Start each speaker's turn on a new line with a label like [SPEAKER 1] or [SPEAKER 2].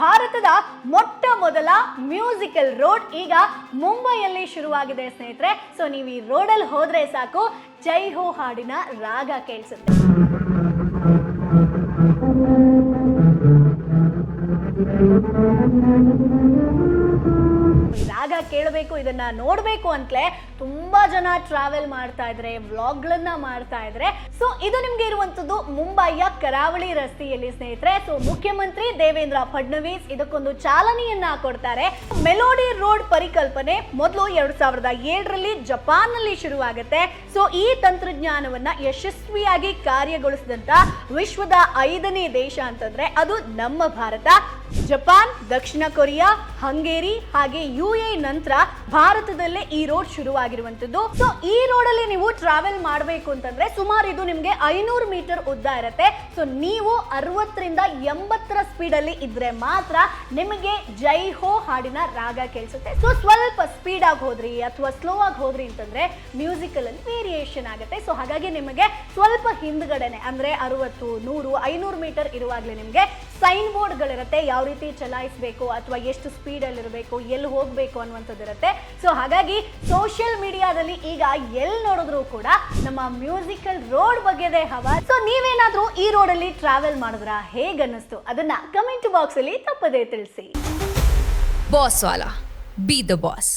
[SPEAKER 1] ಭಾರತದ ಮೊಟ್ಟ ಮೊದಲ ಮ್ಯೂಸಿಕಲ್ ರೋಡ್ ಈಗ ಮುಂಬೈಯಲ್ಲಿ ಶುರುವಾಗಿದೆ ಸ್ನೇಹಿತರೆ. ಸೊ ನೀವು ಈ ರೋಡಲ್ಲಿ ಹೋದ್ರೆ ಸಾಕು ಜೈ ಹೋ ಹಾಡಿನ ರಾಗ ಕೇಳಿಸುತ್ತೆ. ರಾಗ ಕೇಳಬೇಕು, ಇದನ್ನ ನೋಡಬೇಕು ಅಂತಲೇ ತುಂಬಾ ಜನ ಟ್ರಾವೆಲ್ ಮಾಡ್ತಾ ಇದ್ರೆ, ವ್ಲಾಗ್ಗಳನ್ನ ಮಾಡ್ತಾ ಇದ್ರೆ. ಸೊ ಇದು ನಿಮ್ಗೆ ಇರುವಂತದ್ದು ಮುಂಬೈಯ ಕರಾವಳಿ ರಸ್ತೆಯಲ್ಲಿ ಸ್ನೇಹಿತರೆ. ಸೊ ಮುಖ್ಯಮಂತ್ರಿ ದೇವೇಂದ್ರ ಫಡ್ನವೀಸ್ ಇದಕ್ಕೊಂದು ಚಾಲನೆಯನ್ನ ಕೊಡ್ತಾರೆ. ಮೆಲೋಡಿ ರೋಡ್ ಪರಿಕಲ್ಪನೆ ಮೊದಲು 2007ರಲ್ಲಿ ಜಪಾನ್ ನಲ್ಲಿ ಶುರುವಾಗುತ್ತೆ. ಸೊ ಈ ತಂತ್ರಜ್ಞಾನವನ್ನ ಯಶಸ್ವಿಯಾಗಿ ಕಾರ್ಯಗೊಳಿಸಿದಂತ ವಿಶ್ವದ 5ನೇ ದೇಶ ಅಂತಂದ್ರೆ ಅದು ನಮ್ಮ ಭಾರತ. ಜಪಾನ್, ದಕ್ಷಿಣ ಕೊರಿಯಾ, ಹಂಗೇರಿ ಹಾಗೆ UAE ನಂತರ ಭಾರತದಲ್ಲೇ ಈ ರೋಡ್ ಶುರುವಾಗಿರುವಂತದ್ದು. ಸೊ ಈ ರೋಡ್ ಅಲ್ಲಿ ನೀವು ಟ್ರಾವೆಲ್ ಮಾಡಬೇಕು ಅಂತಂದ್ರೆ ಸುಮಾರು ಇದು ನಿಮ್ಗೆ 500 ಮೀಟರ್ ಉದ್ದ ಇರುತ್ತೆ. ಸೊ ನೀವು 60ರಿಂದ 80ರ ಸ್ಪೀಡ್ ಅಲ್ಲಿ ಇದ್ರೆ ಮಾತ್ರ ನಿಮಗೆ ಜೈ ಹೋ ಹಾಡಿನ ರಾಗ ಕೇಳಿಸುತ್ತೆ. ಸೊ ಸ್ವಲ್ಪ ಸ್ಪೀಡ್ ಆಗಿ ಹೋದ್ರಿ ಅಥವಾ ಸ್ಲೋ ಆಗಿ ಹೋದ್ರಿ ಅಂತಂದ್ರೆ ಮ್ಯೂಸಿಕಲ್ ಅಲ್ಲಿ ವೇರಿಯೇಷನ್ ಆಗುತ್ತೆ. ಸೊ ಹಾಗಾಗಿ ನಿಮಗೆ ಸ್ವಲ್ಪ ಹಿಂದ್ಗಡೆನೆ ಅಂದ್ರೆ 60, 100, 500 ಮೀಟರ್ ಇರುವಾಗಲೇ ನಿಮಗೆ ಸೈನ್ ಬೋರ್ಡ್ ಗಳಿರುತ್ತೆ, ಯಾವ ರೀತಿ ಚಲಾಯಿಸಬೇಕು ಅಥವಾ ಎಷ್ಟು ಸ್ಪೀಡ್ ಅಲ್ಲಿ ಇರಬೇಕು, ಎಲ್ಲಿ ಹೋಗಬೇಕು ಅನ್ನುವಂಥದ್ದು ಇರುತ್ತೆ. ಸೊ ಹಾಗಾಗಿ ಸೋಷಿಯಲ್ ಮೀಡಿಯಾದಲ್ಲಿ ಈಗ ಎಲ್ಲಿ ನೋಡಿದ್ರು ಕೂಡ ನಮ್ಮ ಮ್ಯೂಸಿಕಲ್ ರೋಡ್ ಬಗ್ಗೆದೇ ಹವಾ. ಸೊ ನೀವೇನಾದ್ರೂ ಈ ರೋಡ್ ಅಲ್ಲಿ ಟ್ರಾವೆಲ್ ಮಾಡಿದ್ರ, ಹೇಗನ್ನಿಸ್ತು ಅದನ್ನ ಕಮೆಂಟ್ ಬಾಕ್ಸ್ ಅಲ್ಲಿ ತಪ್ಪದೇ ತಿಳಿಸಿ.
[SPEAKER 2] Boss Vala, B the boss.